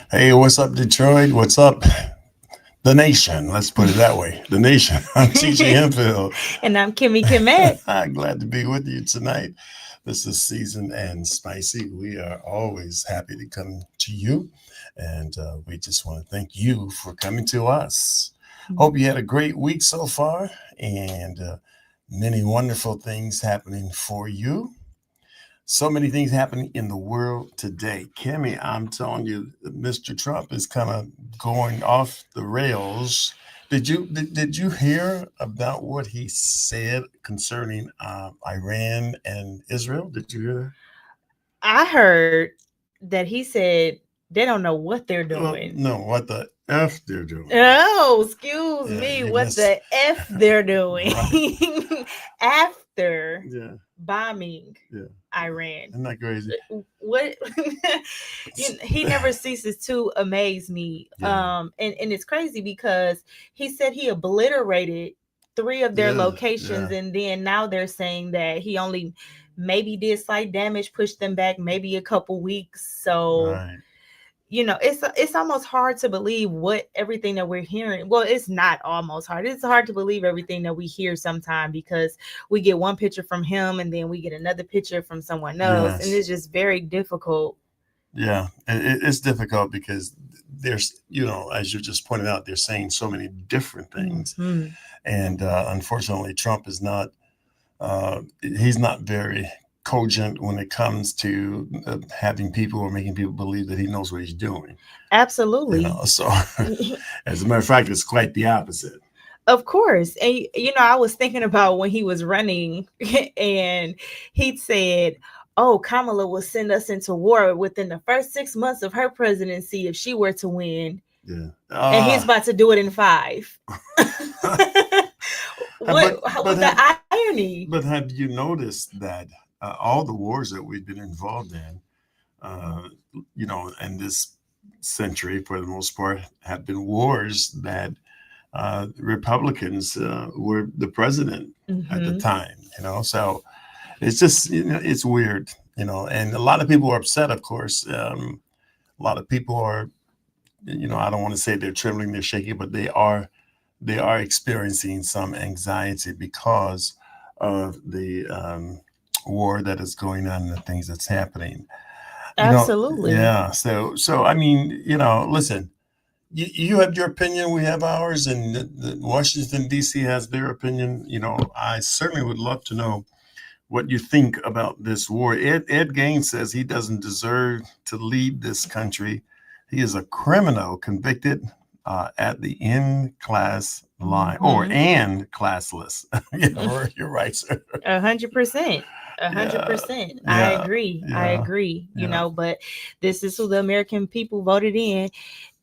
Hey, what's up, Detroit? What's up, the nation? Let's put it that way. The nation. I'm TJ Hemphill. And I'm Kimmy Kimet. I'm glad to be with you tonight. This is seasoned and spicy. We are always happy to come to you, and we just want to thank you for coming to us. Hope you had a great week so far, and many wonderful things happening for you. So many things happening in the world today. Kimmy, I'm telling you, Mr. Trump is kind of going off the rails. Did you hear about what he said concerning Iran and Israel? Did you hear I heard that he said they don't know what they're that? Well, doing. no, what the f they're doing? Oh, excuse Yeah, me, you what missed. the F they're doing Right. after Yeah, bombing yeah. Iran. Isn't that crazy? What he never ceases to amaze me. Yeah, And it's crazy because he said he obliterated three of their yeah, locations, yeah. and then now they're saying that he only maybe did slight damage, pushed them back maybe a couple weeks. So Right. it's almost hard to believe what everything that we're hearing. Well, it's not almost hard. It's hard to believe everything that we hear sometime because we get one picture from him and then we get another picture from someone else, and Yes. it's just very difficult. Yeah, it's difficult because there's, as you just pointed out, they're saying so many different things, Hmm. and unfortunately, Trump is not. He's not very cogent when it comes to having people or making people believe that he knows what he's doing. Absolutely. So as a matter of fact, it's quite the opposite. Of course. And I was thinking about when he was running and he said, "Oh, Kamala will send us into war within the first 6 months of her presidency if she were to win." Yeah. And he's about to do it in 5. but With the irony? have you noticed that all the wars that we've been involved in, uh, in this century, for the most part, have been wars that Republicans were the president at the Hmm. time. So it's just it's weird. And a lot of people are upset. Of course, a lot of people are. I don't want to say they're trembling, they're shaking, but they are experiencing some anxiety because of the war that is going on and the things that's happening. Absolutely. Yeah. So I mean, listen, you have your opinion, we have ours, and Washington D.C. has their opinion. I certainly would love to know what you think about this war. Ed Gaines says he doesn't deserve to lead this country. He is a criminal convicted at the end class line or Hmm. and classless. You're right, sir. 100%. a hundred Yeah, percent. I yeah, agree. I yeah, agree. yeah. But this is who the American people voted in.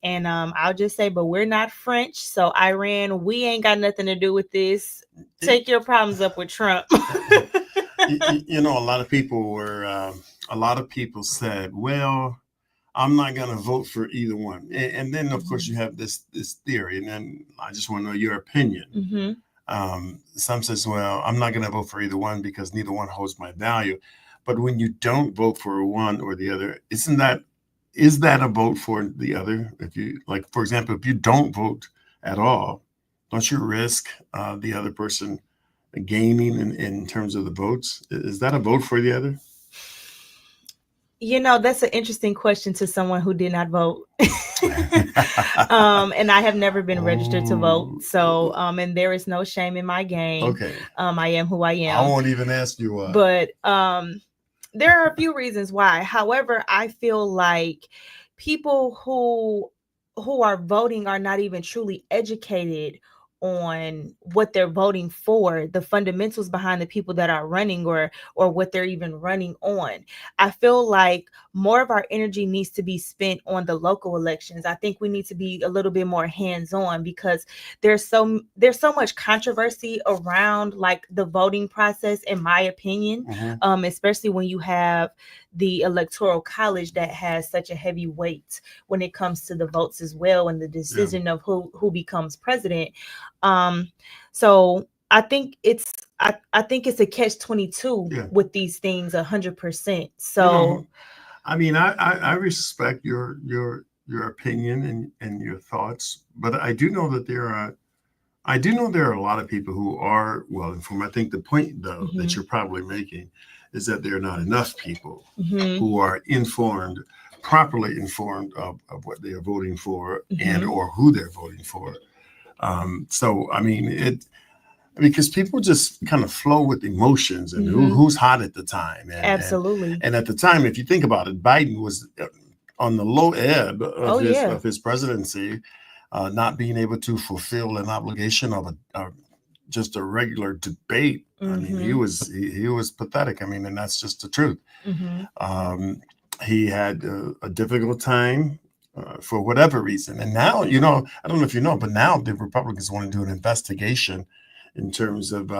And I'll just say, but we're not French. So Iran, we ain't got nothing to do with this. It, Take your problems up with Trump. a lot of people said, well, I'm not going to vote for either one. And then, of course, you have this theory, and then I just want to know your opinion. Hmm. Some says, well, I'm not going to vote for either one because neither one holds my value. But when you don't vote for one or the other, is that a vote for the other? If you like, for example, if you don't vote at all, don't you risk the other person gaining in terms of the votes? Is that a vote for the other? That's an interesting question to someone who did not vote. And I have never been registered to vote. Ooh, So, and there is no shame in my game. okay. I am who I I am. won't even ask you why. But there are a few reasons why. However, I feel like people who are voting are not even truly educated on what they're voting for, the fundamentals behind the people that are running, or what they're even running on. I feel like more of our energy needs to be spent on the local elections. I think we need to be a little bit more hands-on because there's so much controversy around like the voting process, in my opinion. Mhm. Especially when you have the electoral college that has such a heavy weight when it comes to the votes as well, and the Yeah. decision of who becomes president. um so I think it's a catch 22 Yeah. with these things 100%. You So know, I mean, I respect your your opinion and your thoughts, but I do know that there are a lot of people who are well informed. I think the point though that Mhm. you're probably making is that there are not enough people Mhm. who are informed, properly informed of what they are voting for and Mhm. or who they're voting for. So I mean it because people just kind of flow with emotions and Mhm. who's hot at the time Absolutely. and at the time, if you think about it, Biden was on the low ebb Oh yeah. of his presidency, not being able to fulfill an obligation of just a regular debate. I mean, Mhm. he was pathetic. I mean, and that's just the truth. Mhm. Um, he had a difficult time for whatever reason, and now I don't know if you know, but now the Republicans want to do an investigation in terms of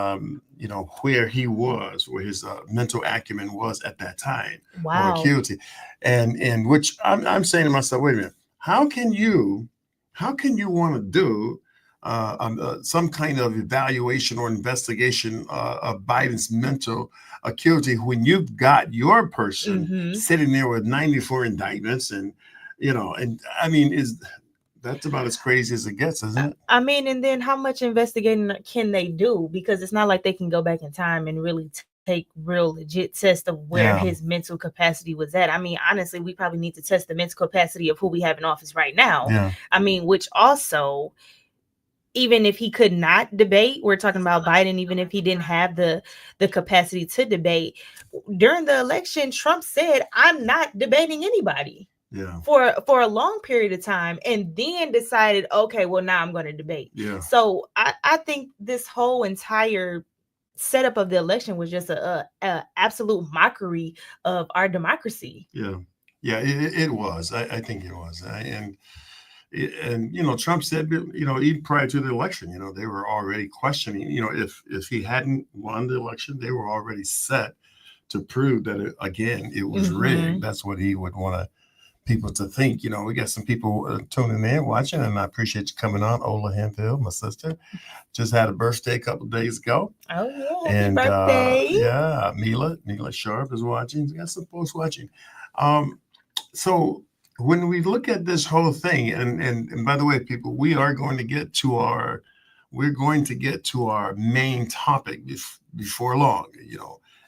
where he was, where his mental acumen was at that time, or Wow. acuity, and which I'm saying to myself, wait a minute, how can you want to do some kind of evaluation or investigation of Biden's mental acuity when you've got your person Mhm. sitting there with 94 indictments and I mean is that's about as crazy as it gets, isn't it? I mean, and then how much investigating can they do? Because it's not like they can go back in time and really take real legit test of where Yeah, his mental capacity was at. I mean, honestly, we probably need to test the mental capacity of who we have in office right now. yeah, I mean, which also, even if he could not debate, we're talking about Biden, even if he didn't have the capacity to debate during the election, Trump said, "I'm not debating anybody." yeah, For a long period of time, and then decided, okay, well, now I'm going to debate. yeah, So I think this whole entire setup of the election was just a absolute mockery of our democracy. yeah, yeah. It was. I think it was. Trump said, even prior to the election, they were already questioning, if he hadn't won the election, they were already set to prove that again it was rigged. Hmm. That's what he would want people to think. We got some people tuning in, watching, and I appreciate you coming on. Ola Henfield, my sister, just had a birthday a couple of days ago. Oh yeah, happy And birthday. yeah, Mila Sharp is watching. We got some folks watching. Um, so when we look at this whole thing, and by the way, people, we're going to get to our main topic before long,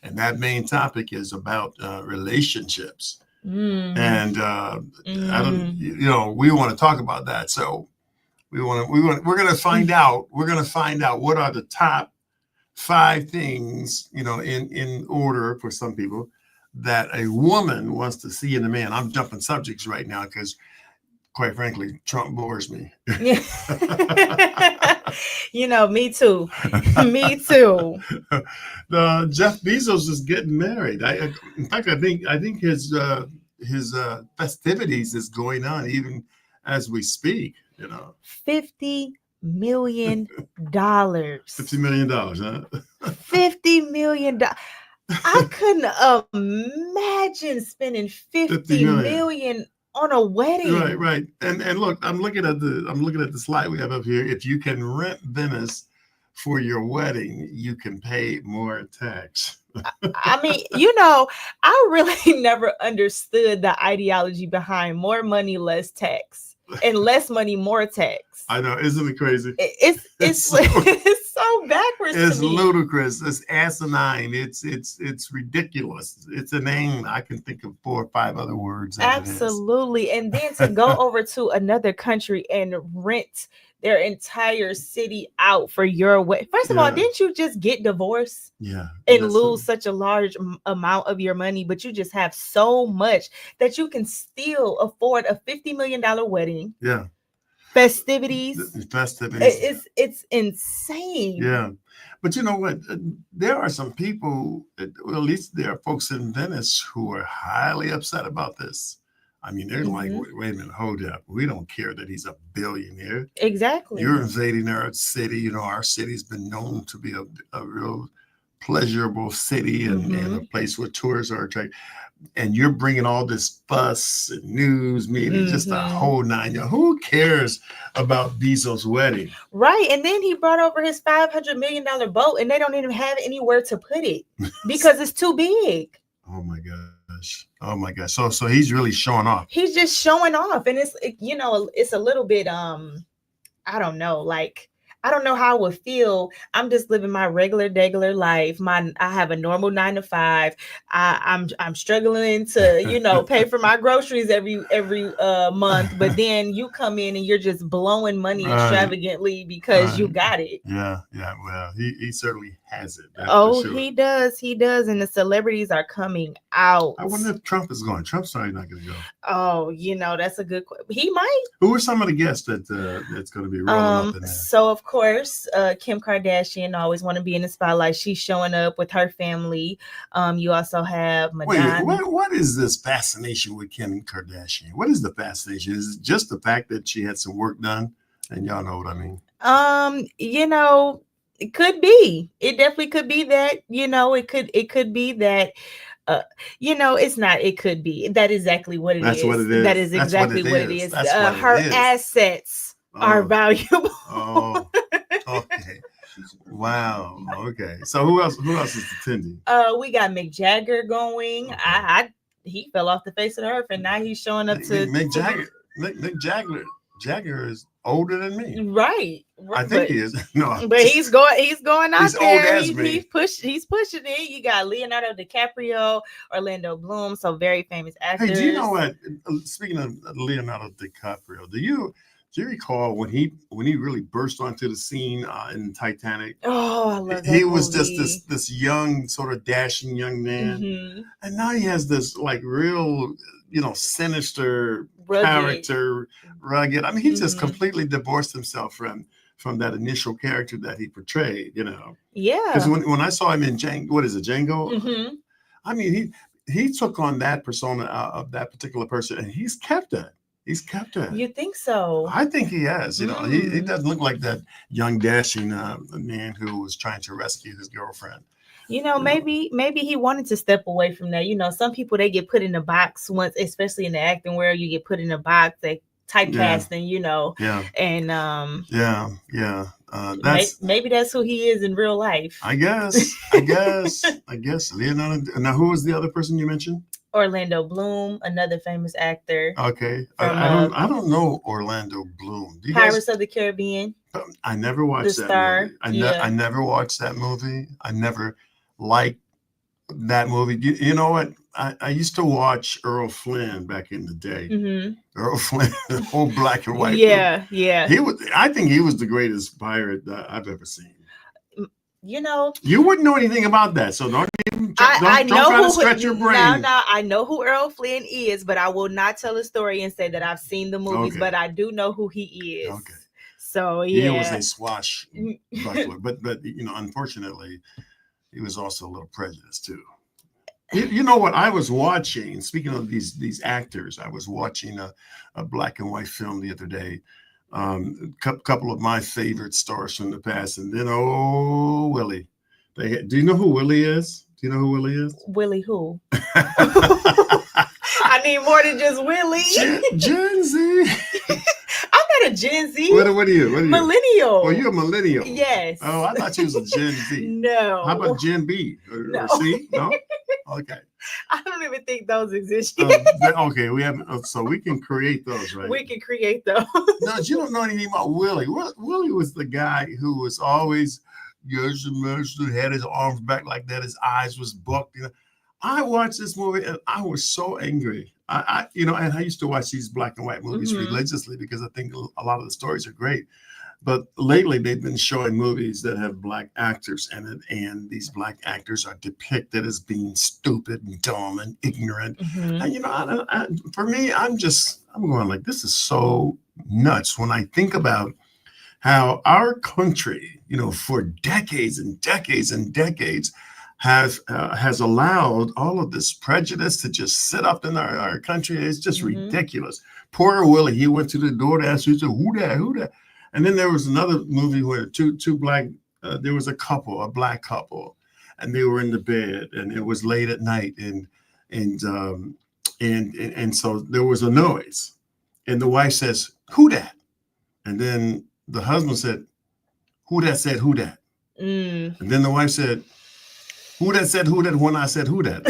and that main topic is about relationships. Mm, And I don't, mm. we want to talk about that. So we're going to find out. We're going to find out what are the top 5 things, in order for some people that a woman wants to see in a man. I'm jumping subjects right now because, quite frankly, Trump bores me. Yeah. Me too. Me too. Jeff Bezos is getting married. In fact, I think his festivities is going on even as we speak. $50 million. $50 million, huh? $50 million. I couldn't imagine spending 50 50 million. million on a wedding. Right. And look, I'm looking at the slide we have up here. If you can rent Venice for your wedding, you can pay more tax. I mean, I really never understood the ideology behind more money, less tax, and less money, more tax. I know, isn't it crazy? It's it's so backwards It's to me. ludicrous. It's asinine. It's ridiculous. It's a name. I can think of 4 or 5 other words that it is. Absolutely. And then to go over to another country and rent their entire city out for your wedding. First of all, didn't you just get divorced? Yeah. And lose such a large amount of your money, but you just have so much that you can still afford a $50 million wedding. Yeah. Festivities. It's insane. Yeah. But you know what? There are some people, well, at least there are folks in Venice who are highly upset about this. I mean, they're like, wait a minute, hold up. We don't care that he's a billionaire. Exactly. You're invading our city. Our city's been known to be a real pleasurable city and a place where tourists are attracted. And you're bringing all this fuss and news media, just a whole 9 yards. Who cares about Bezos' wedding? Right. And then he brought over his $500 million boat and they don't even have anywhere to put it because it's too big. Oh my God. gosh. Oh my gosh. So he's really showing off. He's just showing off, and it's a little bit I don't know, like I don't know how I would feel. I'm just living my regular life. I have a normal 9 to 5. I'm struggling to pay for my groceries every month, but then you come in and you're just blowing money extravagantly because you got it. Yeah. Well, he certainly has it. Oh, sure. He does, and the celebrities are coming out. I wonder if Trump is going. Trump's probably not going to go. Oh, that's a good question. He might. Who are some of the guests that's going to be rolling up in there? So of course, Kim Kardashian always want to be in the spotlight. She's showing up with her family. You also have Madonna. Wait, what is this fascination with Kim Kardashian? What is the fascination? Is it just the fact that she had some work done? And y'all know what I mean. It could be. It definitely could be that. It could be that. It's not. It could be. That's exactly what it is. That's what it is. That is exactly what it is. Her assets are valuable. Oh, okay. Wow. Okay. So who else is attending? We got Mick Jagger going. Okay. He fell off the face of the earth, and now he's showing up to Mick Jagger. Mick Jagger is older than me. Right. I think he is. No, but he's going out he's there. Old as me. He's pushing it. You got Leonardo DiCaprio, Orlando Bloom, so very famous actors. Hey, do you know what? Speaking of Leonardo DiCaprio, do you recall when he really burst onto the scene in Titanic? Oh, I love that He was movie. just this young, sort of dashing young man, Mm-hmm. and now he has this like real, sinister Rugged. character, rugged. I mean, he just completely divorced himself from that initial character that he portrayed. Yeah. Because when I saw him in Django, what is it, Django? Mm-hmm. I mean, he took on that persona of that particular person, and he's kept it. He's kept it. You think so? I think he has. He doesn't look like that young dashing man who was trying to rescue his girlfriend. Maybe he wanted to step away from that. Some people, they get put in a box once, especially in the acting world. You get put in a box, they typecasting, Yeah. And that's maybe that's who he is in real life. I guess. Leonardo. Now, who was the other person you mentioned? Orlando Bloom, another famous actor. Okay, I don't know Orlando Bloom. Pirates of the Caribbean. I never watched that movie. I never watched that movie. I never liked that movie. You know what? I used to watch Errol Flynn back in the day. Mm-hmm. Earl Flynn, the whole black and white. Yeah. I think he was the greatest pirate that I've ever seen. You wouldn't know anything about that, so don't try to stretch your brain. No, I know who Errol Flynn is, but I will not tell a story and say that I've seen the movies. Okay. But I do know who he is. Okay. So yeah, he was a swashbuckler, but unfortunately, he was also a little prejudiced too. You know what? I was watching. Speaking of these actors, I was watching a black and white film the other day. Couple of my favorite stars from the past, and then Willie. Do you know who Willie is? Do you know who Willie is? Willie who? I need more than just Willie. Gen Z. I'm not a Gen Z. What are you? Millennial. Oh, you're a millennial. Yes. Oh, I thought you was a Gen Z. No. How about Gen B or C? No. Okay. I don't even think those exist. Okay, we have so we can create those, right? We can create those. No, you don't know anything about Willie. Willie was the guy who was always had his arms back like that. His eyes was bucked. I watched this movie and I was so angry. And I used to watch these black and white movies religiously because I think a lot of the stories are great. But lately, they've been showing movies that have black actors in it, and these black actors are depicted as being stupid and dumb and ignorant. And for me, I'm going like, this is so nuts when I think about how our country, for decades and decades and decades, has allowed all of this prejudice to just sit up in our country. It's just ridiculous. Poor Willie, he went to the door to ask, he said, who that? And then there was another movie where two black, there was a black couple, and they were in the bed, and it was late at night, and so there was a noise, and the wife says, "Who that?" And then the husband said, "Who that said who that?" And then the wife said, "Who that said who that when I said who that?"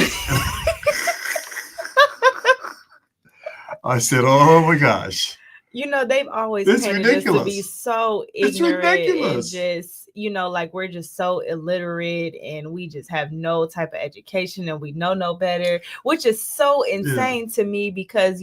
I said, oh my gosh. They've always It's painted us to be ridiculous. so It's ignorant and ridiculous. just, like we're just so illiterate and we just have no type of education and we know no better, which is so insane to me because,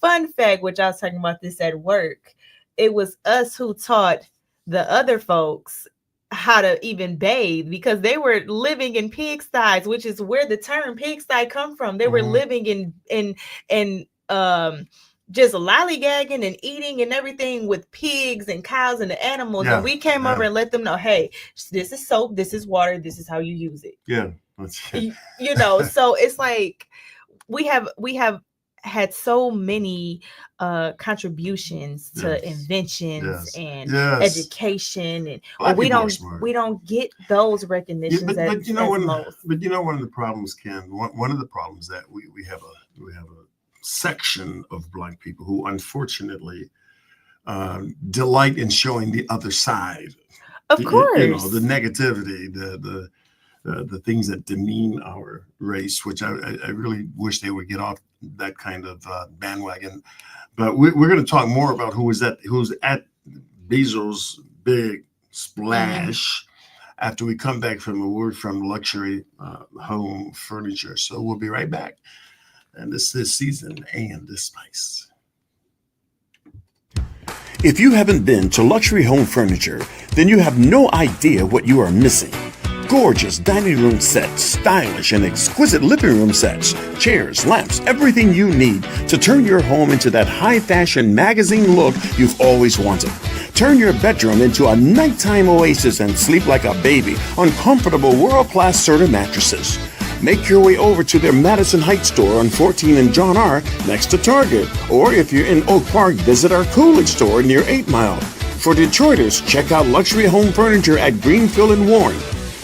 fun fact, which I was talking about this at work, it was us who taught the other folks how to even bathe because they were living in pigsties, which is where the term pigsty come from. They were living in just lollygagging and eating and everything with pigs and cows and the animals. And we came over and let them know, hey, this is soap, this is water, this is how you use it. Yeah. So it's like we have had so many contributions to inventions and education, and we don't get those recognitions. But you know one of the problems, Ken. One of the problems that we have a section of Black people who unfortunately delight in showing the other side. Of course, the negativity, the things that demean our race, which I really wish they would get off that kind of bandwagon. But we're going to talk more about who's at Bezos' big splash after we come back from a word from Luxury Home Furniture. So we'll be right back. And this is Season and the Spice. If you haven't been to Luxury Home Furniture, then you have no idea what you are missing. Gorgeous dining room sets, stylish and exquisite living room sets, chairs, lamps, everything you need to turn your home into that high-fashion magazine look you've always wanted. Turn your bedroom into a nighttime oasis and sleep like a baby on comfortable world-class Serta mattresses. Make your way over to their Madison Heights store on 14 and John R. next to Target. Or if you're in Oak Park, visit our Coolidge store near 8 Mile. For Detroiters, check out Luxury Home Furniture at Greenfield and Warren.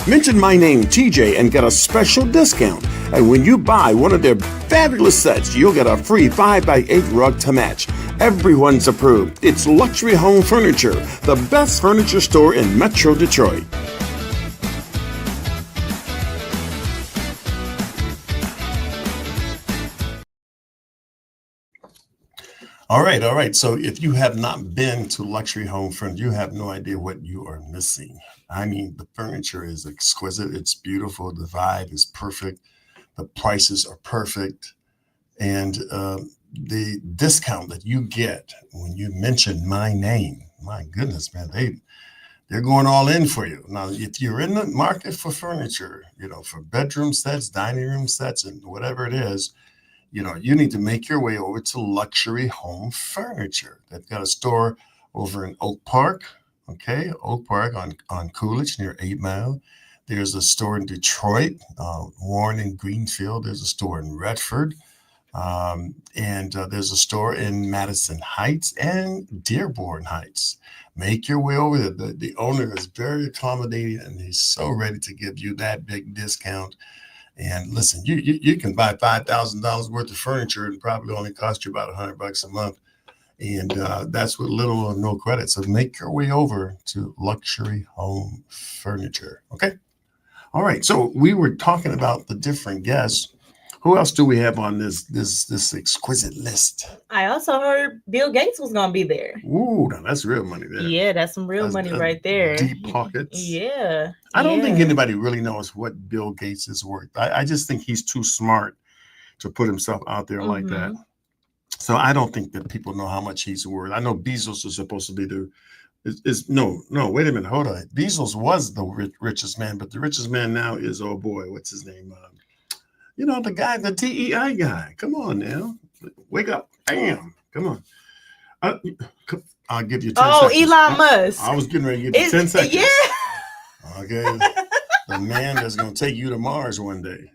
Mention my name, TJ, and get a special discount. And when you buy one of their fabulous sets, you'll get a free 5x8 rug to match. Everyone's approved. It's Luxury Home Furniture, the best furniture store in Metro Detroit. All right. So if you have not been to Luxury Home Furniture, you have no idea what you are missing. I mean, the furniture is exquisite. It's beautiful. The vibe is perfect. The prices are perfect. And the discount that you get when you mention my name, my goodness, man, they're going all in for you. Now, if you're in the market for furniture, for bedroom sets, dining room sets, and whatever it is, you need to make your way over to Luxury Home Furniture. They've got a store over in Oak Park, Oak Park on Coolidge near 8 Mile. There's a store in Detroit, Warren and Greenfield. There's a store in Redford. And there's a store in Madison Heights and Dearborn Heights. Make your way over there. The owner is very accommodating, and he's so ready to give you that big discount. And listen, you can buy $5,000 worth of furniture and probably only cost you about $100 a month. And that's with little or no credit. So make your way over to Luxury Home Furniture. Okay. All right. So we were talking about the different guests. Who else do we have on this exquisite list? I also heard Bill Gates was going to be there. Ooh, now that's real money there. Yeah, that's some real money right there. Deep pockets. Yeah. I don't think anybody really knows what Bill Gates is worth. I just think he's too smart to put himself out there like that. So I don't think that people know how much he's worth. I know Bezos is supposed to be no, wait a minute, hold on. Bezos was the richest man, but the richest man now is, oh boy, what's his name? The guy, the DEI guy. Come on now. Wake up. Bam. Come on. I'll give you 10 seconds. Elon Musk. I was getting ready to give you 10 seconds. Yeah. Okay. The man that's going to take you to Mars one day.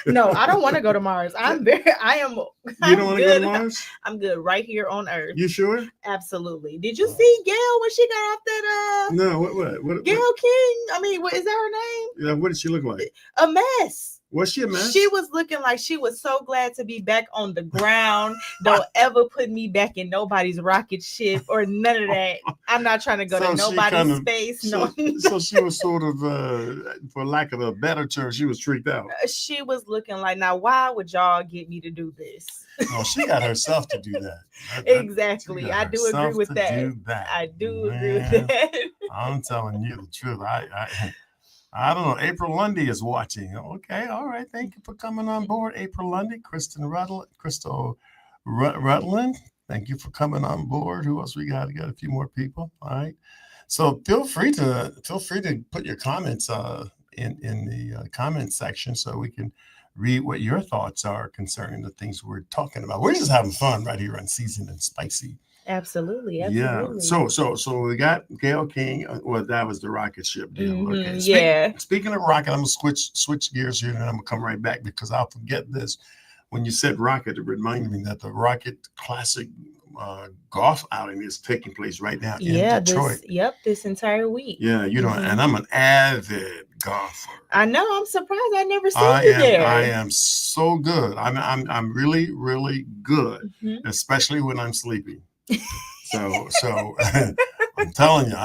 No, I don't want to go to Mars. You don't want to go to Mars? I'm good right here on Earth. You sure? Absolutely. Did you see Gail when she got off that? No, what? Gail King. I mean, what is that her name? Yeah, what did she look like? A mess. Was she a mess? She was looking like she was so glad to be back on the ground. Don't ever put me back in nobody's rocket ship or none of that. I'm not trying to go to nobody's space. So she was sort of, for lack of a better term, she was tricked out. She was looking like, now why would y'all get me to do this? No, she got herself to do that. Exactly. I do agree with that. I do agree with that. I'm telling you the truth. I don't know. April Lundy is watching. Okay, all right. Thank you for coming on board, April Lundy. Crystal Rutland. Thank you for coming on board. Who else we got? We got a few more people. All right. So feel free to put your comments in the comment section so we can read what your thoughts are concerning the things we're talking about. We're just having fun right here on Seasoned and Spicy. Absolutely. Yeah. So we got Gayle King. Well, that was the rocket ship deal. Mm-hmm. Okay. Speaking of rocket, I'm gonna switch gears here, and I'm gonna come right back because I'll forget this. When you said rocket, it reminded me that the Rocket Classic golf outing is taking place right now in Detroit. This entire week. Yeah, and I'm an avid golfer. I know. I'm surprised I never seen you there. I am so good. I'm really, really good, especially when I'm sleeping. So I'm telling you,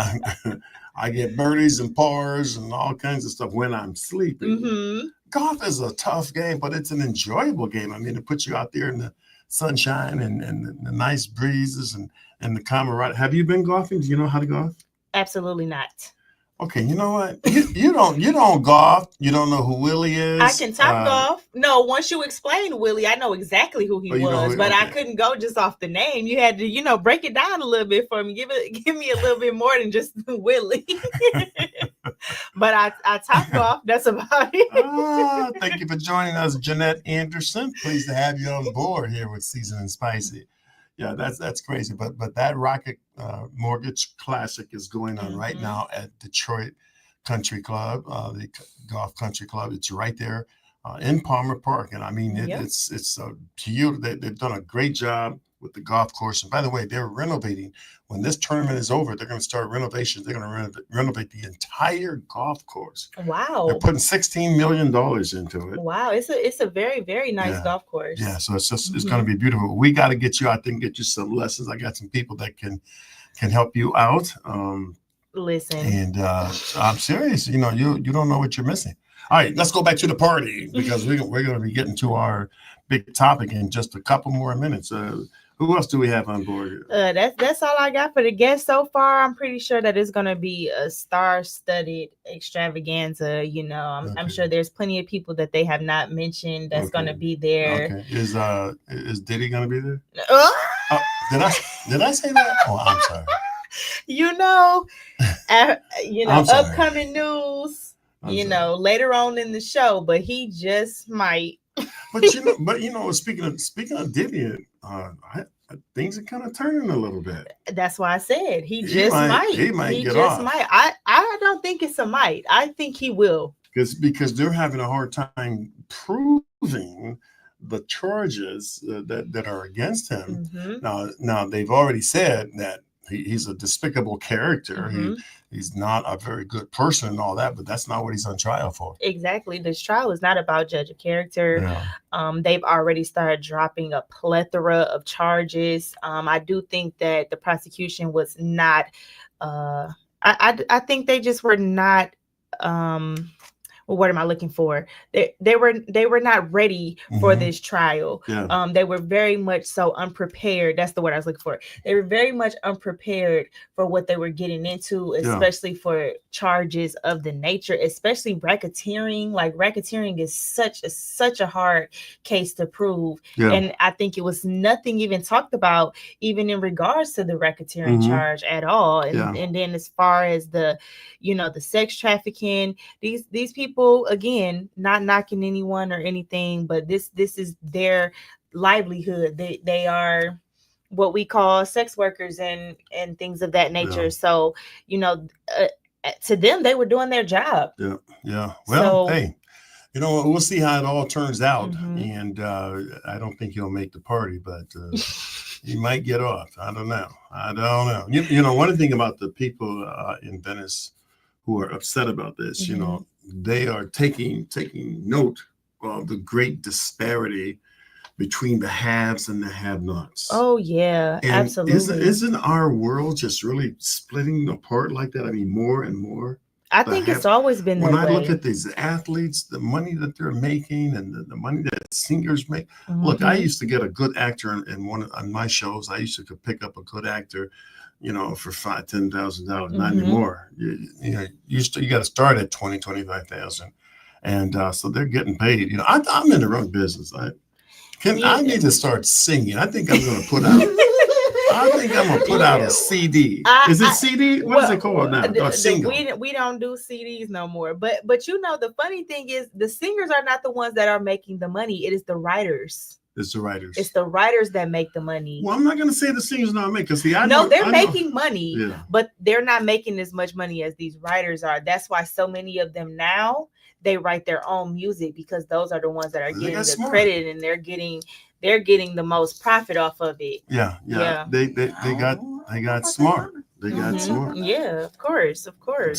I get birdies and pars and all kinds of stuff when I'm sleeping. Mm-hmm. Golf is a tough game, but it's an enjoyable game. I mean, it puts you out there in the sunshine and the nice breezes and the camaraderie. Have you been golfing? Do you know how to golf? Absolutely not. Okay, you know what? You don't golf. You don't know who Willie is. I can top golf. No, once you explain Willie, I know exactly who he was, but I couldn't go just off the name. You had to, break it down a little bit for me. Give me a little bit more than just Willie. But I top golf. That's about it. Thank you for joining us, Jeanette Anderson. Pleased to have you on board here with Seasoned and Spicy. Yeah, that's crazy. But that Rocket Mortgage Classic is going on right now at Detroit Country Club, the Golf Country Club. It's right there in Palmer Park, and I mean it's huge. They've done a great job with the golf course. And by the way, they're renovating. When this tournament is over, they're going to start renovations. They're going to renovate the entire golf course. Wow! They're putting $16 million into it. Wow! It's a very, very nice golf course. Yeah, so it's going to be beautiful. We got to get you out there and get you some lessons. I got some people that can help you out. Listen, and I'm serious. You don't know what you're missing. All right, let's go back to the party because we're going to be getting to our big topic in just a couple more minutes. Who else do we have on board? That's all I got for the guests so far. I'm pretty sure that it's going to be a star-studded extravaganza. I'm sure there's plenty of people that they have not mentioned that's going to be there. Okay. Is Diddy going to be there? Did I say that? Oh, I'm sorry. Upcoming news. Later on in the show, but he just might. But speaking of Diddy, things are kind of turning a little bit. That's why I said he might. He might get off. I don't think it's a might. I think he will. Because they're having a hard time proving the charges that are against him. Mm-hmm. Now they've already said that he's a despicable character. Mm-hmm. He's not a very good person and all that, but that's not what he's on trial for. Exactly. This trial is not about judging character. Yeah. They've already started dropping a plethora of charges. I do think that the prosecution was not, I think they just were not, what am I looking for? They were not ready for this trial. Yeah. They were very much so unprepared. That's the word I was looking for. They were very much unprepared for what they were getting into, especially for charges of the nature, especially racketeering. Like racketeering is such a hard case to prove. Yeah. And I think it was nothing even talked about, even in regards to the racketeering charge at all. And then as far as the sex trafficking, these people, again, not knocking anyone or anything, but this is their livelihood. They are what we call sex workers and things of that nature. Yeah. So, to them, they were doing their job. Yeah. Well, hey, we'll see how it all turns out. And I don't think he'll make the party, but he might get off. I don't know. One thing about the people in Venice who are upset about this, they are taking note the great disparity between the haves and the have-nots. Oh yeah, And absolutely. isn't our world just really splitting apart like that? I mean, more and more. I The think it's have, always been when that I look way. at these athletes, the money that they're making and the money that singers make. Look, I Mhm. used to get a good actor in one on my shows. I used to could pick up a good actor, for $5,000, $10,000. Not Mhm. anymore. You got to start at 20, 25,000, and so they're getting paid. I'm in the wrong business. I Yeah. need to start singing. I think I'm going to put out. I think I'm gonna put out a CD. Is it I CD? What is it called now? A single. we don't do CDs no more. But the funny thing is the singers are not the ones that are making the money. It is the writers. It's the It's writers. the writers that make the money. Well, I'm not gonna say the singers not making. Cause see, No, they're I know. making money, Yeah. but they're not making as much money as these writers are. That's why so many of them now they write their own music because those are the ones that are They getting got the smart. credit and they're getting the most profit off of it. Yeah. Yeah. They got smart. They got Mhm. smart. Yeah, of course.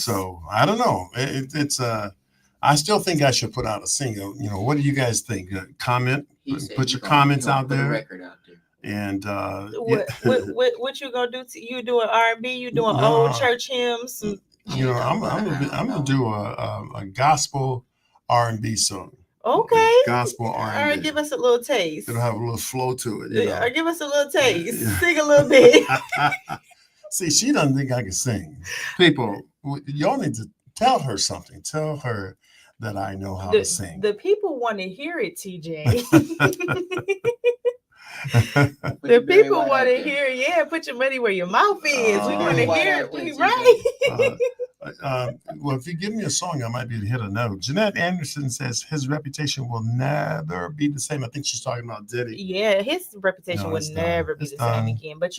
So I don't know. It's I still think I should put out a single. What do you guys think? Comment. Put your comments out there. Record out there. And What you gonna do? You doing R&B? You doing No. old church hymns? I'm gonna do a gospel R&B song. Okay. Gospel All R&B. right, give us a little taste. It'll have a little flow to it. Or give us a little taste. Yeah. Sing a little bit. See, she doesn't think I can sing. People, y'all need to tell her something. Tell her that I know how to sing. The people want to hear it, TJ. The people want to hear, put your money where your mouth is. We want to hear it, right? Well, if you give me a song, I might be able to hit a note. Jeanette Anderson says his reputation will never be the same. I think she's talking about Diddy. Yeah, his reputation will never be the same again. But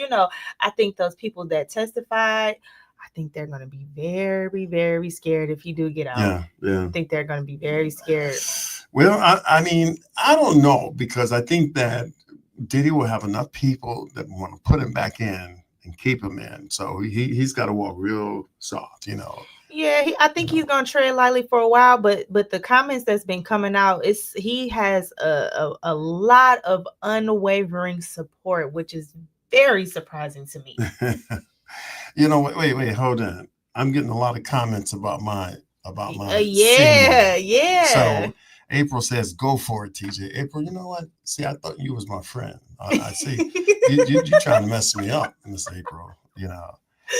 I think those people that testified, I think they're going to be very, very scared if he do get out. Yeah. I think they're going to be very scared. Well, I mean, I don't know, because I think that Diddy will have enough people that want to put him back in and keep him in. So he's got to walk real soft, Yeah, I think he's gonna tread lightly for a while, but the comments that's been coming out is he has a lot of unwavering support, which is very surprising to me. Wait, hold on. I'm getting a lot of comments about my yeah. So April says, "Go for it, TJ." April, you know what? See, I thought you was my friend. I see you trying to mess me up, Miss April.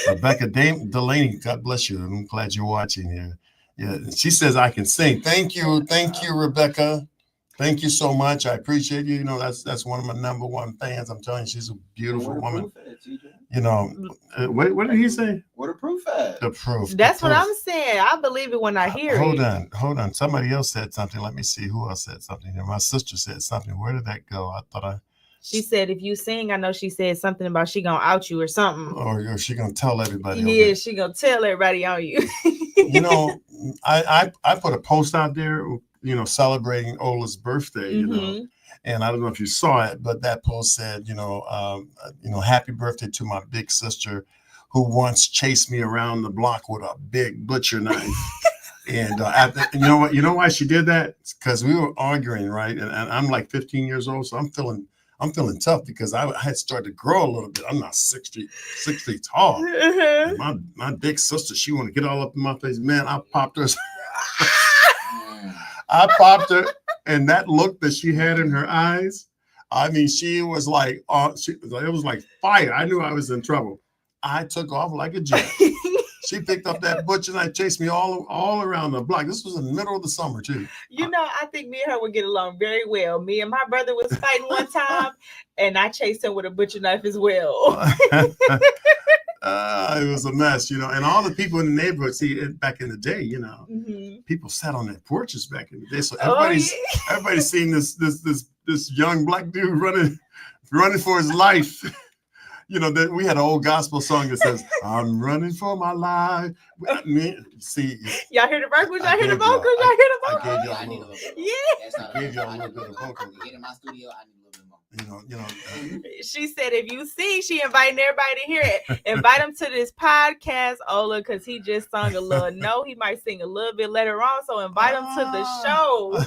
Rebecca Delaney, God bless you. I'm glad you're watching here. Yeah, she says I can sing. Thank you, Rebecca. Thank you so much. I appreciate you. That's one of my number one fans. I'm telling you, she's a beautiful woman. What did he say? What a proof at? The proof. That's what I'm saying. I believe it when I hear it. Hold on. Somebody else said something. Let me see who else said something here. My sister said something. Where did that go? She said, if you sing, I know she said something about she gonna out you or something. Or she gonna tell everybody. Yeah, she gonna tell everybody on you. I put a post out there, celebrating Ola's birthday, and I don't know if you saw it, but that post said, happy birthday to my big sister who once chased me around the block with a big butcher knife. And you know why she did that? Because we were arguing, right? And I'm like 15 years old, so I'm feeling tough because I had started to grow a little bit. I'm not 6 feet tall. My big sister, she wanted to get all up in my face. Man, I popped her. And that look that she had in her eyes, I mean, she was like, it was like fire. I knew I was in trouble. I took off like a jet. She picked up that butcher and chased me all around the block. This was in the middle of the summer too. I think me and her would get along very well. Me and my brother was fighting one time, and I chased him with a butcher knife as well. It was a mess, and all the people in the neighborhood. See, back in the day, people sat on their porches back in the day. So everybody's seen this young black dude running for his life. That we had an old gospel song that says, "I'm running for my life." See, y'all hear the vocals? Y'all hear the vocals? I need a little bit more. Yeah. That's not. I gave y'all a little bit of vocal. Get in my studio. I need a little bit more. She said, if you sing, she inviting everybody to hear it. Invite him to this podcast, Ola, because he just sung a little note. He might sing a little bit later on, so invite him to the show.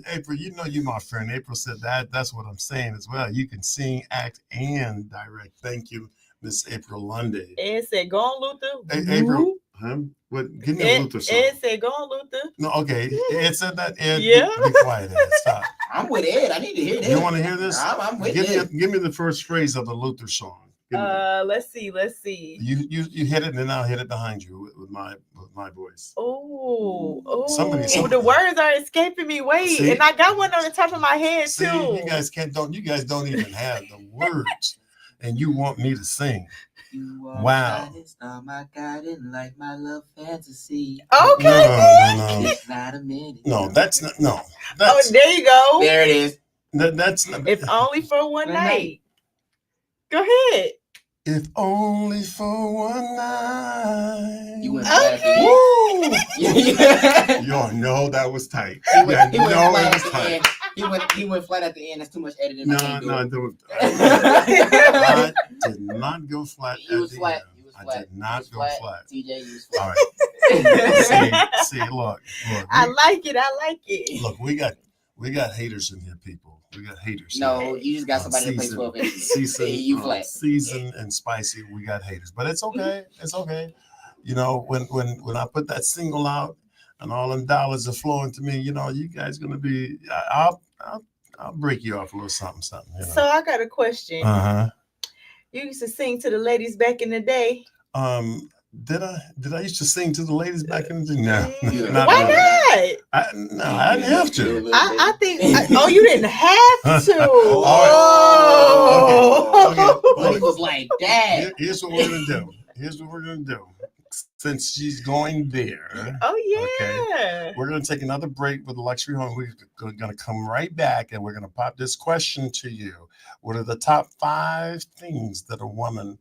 April, you my friend. April said that's what I'm saying as well. You can sing, act, and direct. Thank you, Miss April Lundy. Ed said, go on, Luther. Hey, April, huh? What? Give me a Luther song. Ed said, go on, Luther. No, okay. Ed said that. Ed, yeah. Be quiet, Ed. Stop. I'm with Ed. I need to hear this. You want to hear this? I'm with Ed. Give me the first phrase of the Luther song. Let's see. You hit it, and then I'll hit it behind you with my voice. Oh, Somebody. The words are escaping me. Wait, See? and I got one on the top of my head See, too. You guys don't even have the words, and you want me to sing. You are wow. My guiding like my love fantasy. Okay. No. It's not a minute. No, that's not. No. Oh, there you go. There it is. That's not. If only for one night. Go ahead. If only for one night. You went okay. Woo! Yeah. Yo, no, that was tight. He went it flat was at the tight. end. He went flat at the end. That's too much editing. No, I did not go flat You at was the flat. end. You was I flat. did not go flat. TJ, you was flat. All right. see, look. I like it. Look, we got haters in here, people. We got haters. No, you just got somebody to play 12 inches. You flat. Seasoned and spicy. We got haters, but it's okay. It's okay. When I put that single out and all them dollars are flowing to me, you guys gonna be. I'll break you off a little something. So I got a question. You used to sing to the ladies back in the day. Did I used to sing to the ladies back in the day? No. Why not? I didn't have to. I think. You didn't have to. But he was like, Dad. Here's what we're gonna do. Since she's going there. Oh yeah. Okay, we're gonna take another break with the luxury home. We're gonna come right back, and we're gonna pop this question to you. What are the top 5 things that a woman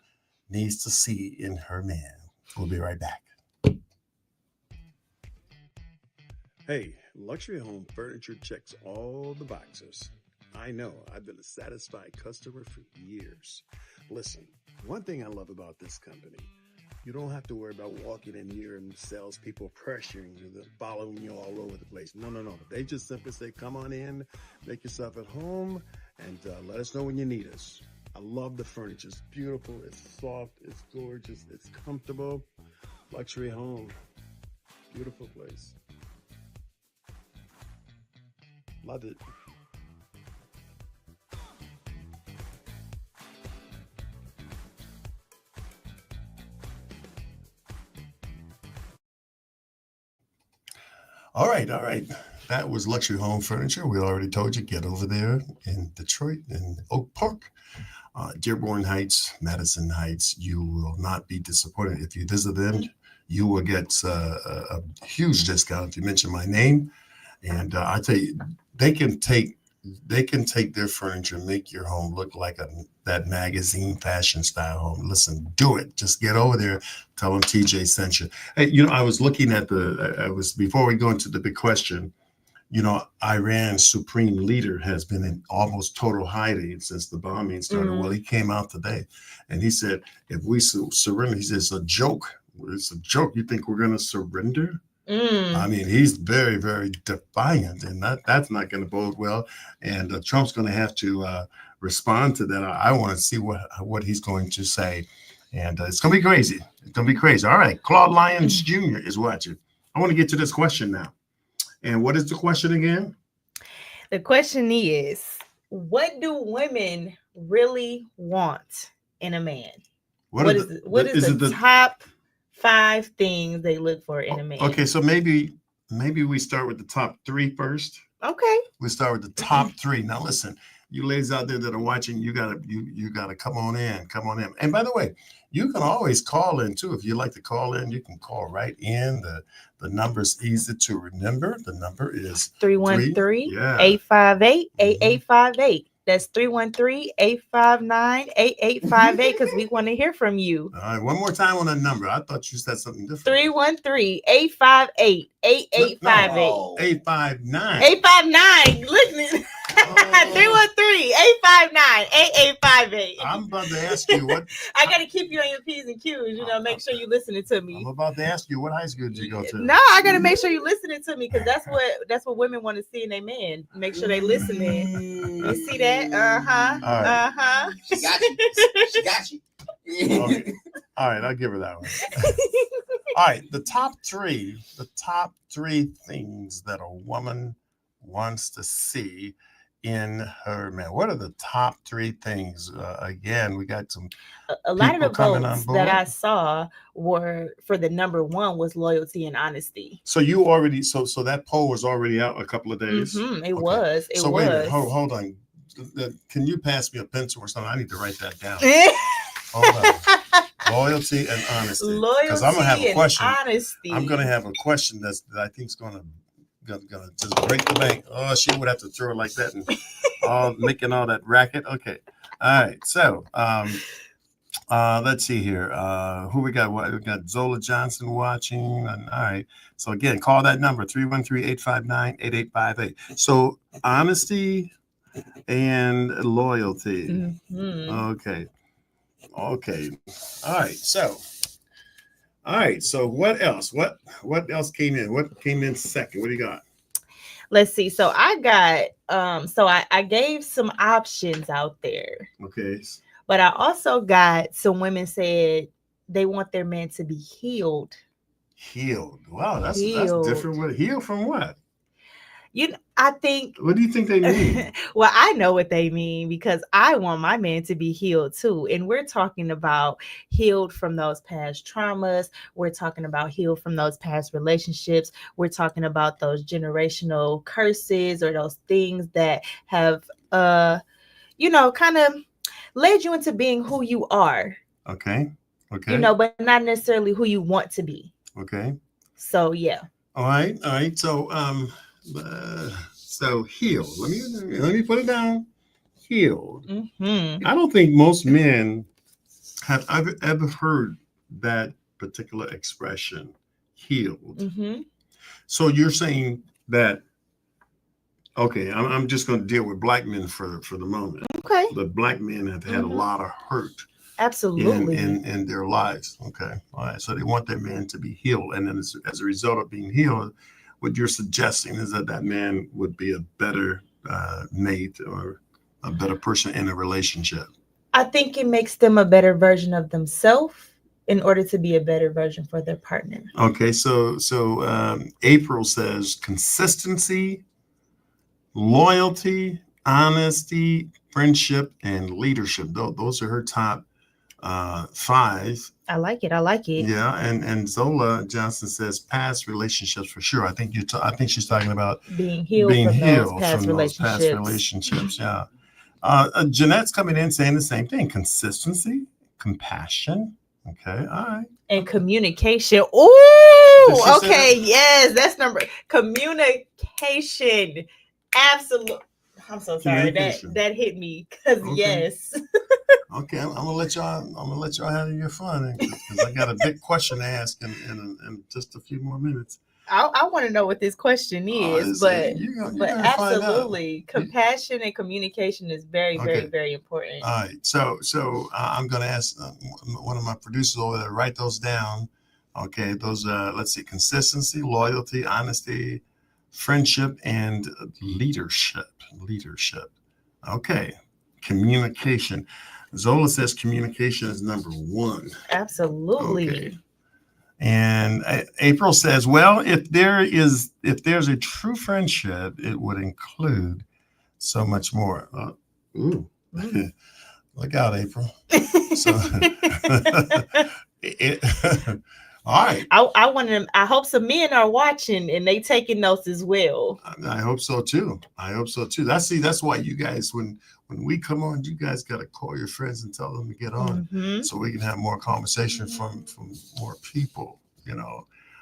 needs to see in her man? We'll be right back. Hey, Luxury Home Furniture checks all the boxes. I know, I've been a satisfied customer for years. Listen, one thing I love about this company, you don't have to worry about walking in here and salespeople pressuring you, following you all over the place. No. They just simply say, come on in, make yourself at home, and let us know when you need us. I love the furniture. It's beautiful. It's soft. It's gorgeous. It's comfortable. Luxury Home. Beautiful place. Love it. All right. That was Luxury Home Furniture. We already told you, get over there in Detroit, in Oak Park, Dearborn Heights, Madison Heights. You will not be disappointed. If you visit them, you will get a huge discount if you mention my name. And I tell you, they can take their furniture and make your home look like that magazine fashion style home. Listen, do it. Just get over there. Tell them TJ sent you. Hey, I was looking at before we go into the big question, Iran's supreme leader has been in almost total hiding since the bombing started. Well, he came out today and he said, if we surrender, he says, it's a joke. It's a joke. You think we're going to surrender? I mean, he's very, very defiant, and that's not going to bode well. And Trump's going to have to respond to that. I want to see what he's going to say, and it's going to be crazy. It's going to be crazy. All right, Claude Lyons Jr. is watching. I want to get to this question now. And what is the question again? The question is, what do women really want in a man? What is the top 5 things they look for in a man? Okay, so maybe we start with the top 3 first. Okay. We start with the top 3. Now listen, you ladies out there that are watching, you gotta come on in. And by the way, you can always call in too. If you like to call in, you can call right in. The number is easy to remember. The number is 313-858-8858. That's 313-859-8858 because we want to hear from you. All right, one more time on that number. I thought you said something different. 313-858-8858. No, 859. 859. Listen. 313-859-8858. I'm about to ask you what. I gotta keep you on your P's and Q's, make sure you're listening to me. I'm about to ask you what high school did you go to? No, I gotta make sure you're listening to me because that's what women want to see in a man. Make sure they listening. You see that? Right. She got you. She got you. Okay. All right, I'll give her that one. All right, the top three things that a woman wants to see in her man. What are the top three things? Again, we got some. A lot of the coming on votes board. that I saw were for the number one was loyalty and honesty. So you already so that poll was already out a couple of days. It was. So wait a minute, hold on. Can you pass me a pencil or something? I need to write that down. Hold on. Loyalty and honesty. Because I'm gonna have a question. Honesty. I'm gonna have a question that I think is gonna just break the bank. Oh, she would have to throw it like that and making all that racket. Okay. All right. So let's see here. Who we got? We got Zola Johnson watching. And, all right. So again, call that number 313-859-8858. So honesty and loyalty. Okay. All right. So what else? What else came in? What came in second? What do you got? Let's see. So I got I gave some options out there. Okay. But I also got some women said they want their man to be healed. Healed. Wow, that's different. What healed from what? I think. What do you think they mean? Well, I know what they mean because I want my man to be healed too. And we're talking about healed from those past traumas. We're talking about healed from those past relationships. We're talking about those generational curses or those things that have, kind of led you into being who you are. Okay. But not necessarily who you want to be. Okay. So, yeah. All right. So healed. Let me put it down. Healed. I don't think most men have ever heard that particular expression, healed. So you're saying that? Okay, I'm just going to deal with black men for the moment. Okay. But black men have had a lot of hurt. Absolutely. In their lives. Okay. All right. So they want their man to be healed, and then as a result of being healed, what you're suggesting is that man would be a better mate or a better person in a relationship. I think it makes them a better version of themselves in order to be a better version for their partner. Okay, so April says consistency, loyalty, honesty, friendship, and leadership. Those are her top 5. I like it. Yeah, and Zola Johnson says past relationships for sure. I think she's talking about being healed from those past relationships. Yeah. Jeanette's coming in saying the same thing: consistency, compassion. Okay, all right. And communication. Ooh, okay, yes, that's number. Communication, absolutely. I'm so sorry that hit me because yes. Okay, I'm gonna let y'all have your fun because I got a big question to ask in just a few more minutes. I want to know what this question is, but absolutely, compassion and communication is very, very, very important. All right, so I'm gonna ask one of my producers over there to write those down. Okay, those let's see, consistency, loyalty, honesty, friendship, and leadership. Okay, communication. Zola says communication is number 1. Absolutely. Okay. And April says, well, if there's a true friendship, it would include so much more. Look out, April. All right. I hope some men are watching and they taking notes as well. I hope so too. That's why you guys, when we come on, you guys got to call your friends and tell them to get on so we can have more conversation from more people,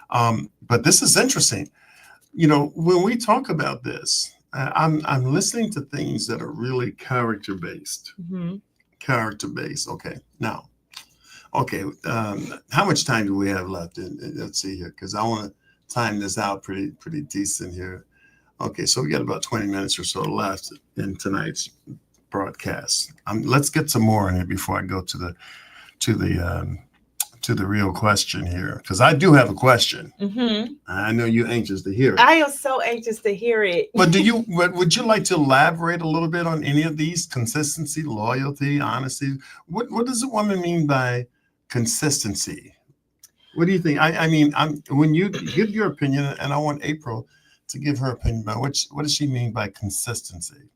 But this is interesting. When we talk about this, I'm listening to things that are really character based. Character based. Okay. Now, how much time do we have left? Let's see here, because I want to time this out pretty decent here. Okay, so we got about 20 minutes or so left in tonight's broadcast. Let's get some more in here before I go to the real question here, because I do have a question. Mm-hmm. I know you're anxious to hear it. I am so anxious to hear it. But would you like to elaborate a little bit on any of these? Consistency, loyalty, honesty. What does a woman mean by consistency? What do you think? I mean, when you give your opinion, and I want April to give her opinion about what does she mean by consistency?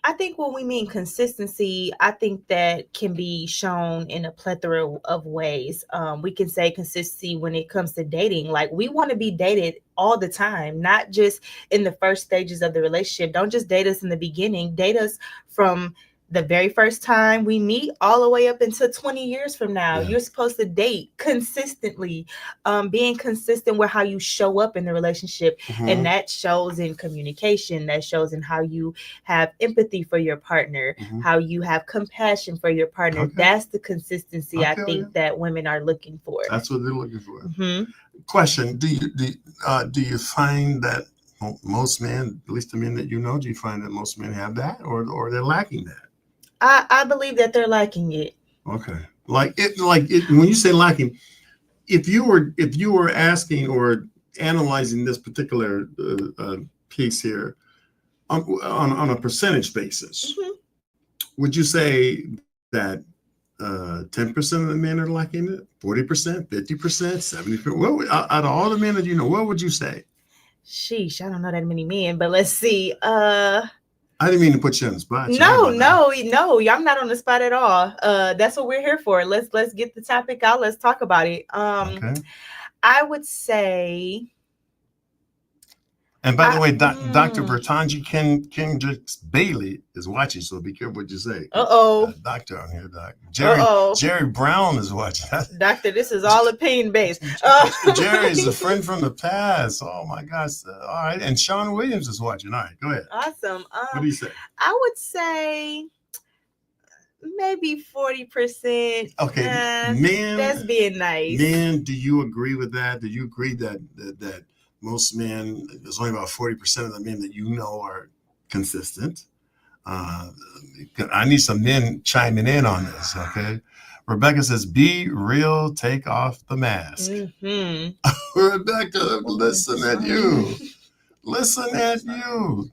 I think when we mean consistency, I think that can be shown in a plethora of ways. We can say consistency when it comes to dating. Like, we want to be dated all the time, not just in the first stages of the relationship. Don't just date us in the beginning. Date us from the very first time we meet all the way up until 20 years from now. Yeah. You're supposed to date consistently, being consistent with how you show up in the relationship. Mhm. And that shows in communication. That shows in how you have empathy for your partner, Mhm. how you have compassion for your partner. Okay. That's the consistency I Okay, think yeah. that women are looking for. That's what they're looking for. Mhm. Question: do you find that most men, at least the men that you know, do you find that most men have that, or they're lacking that? I believe that they're liking it. Okay, like it. When you say lacking, if you were asking or analyzing this particular piece here on a percentage basis, Mhm. would you say that 10% of the men are lacking it, 40%, 50%, 70%? What out of all the men that you know, what would you say? Sheesh, I don't know that many men, but let's see. I didn't mean to put you on the spot. Sorry No, about that. no, I'm not on the spot at all. That's what we're here for. Let's get the topic out. Let's talk about it. Okay. I would say, And by the way, mm. Dr. Bertanji Kendricks Bailey is watching, so be careful what you say. uh-oh, Doctor on here, Doc. uh-oh. Jerry Brown is watching. Doctor, this is all opinion based. Jerry's a friend from the past. Oh my gosh. All right. And Sean Williams is watching. All right, go ahead. Awesome. What do you say? I would say maybe 40%. Okay, men. That's being nice. Men, do you agree with that? Do you agree that most men, there's only about 40% of the men that you know are consistent? I need some men chiming in on this, okay? Rebecca says, be real, take off the mask. Mm-hmm. Rebecca, listen at you. Listen at you.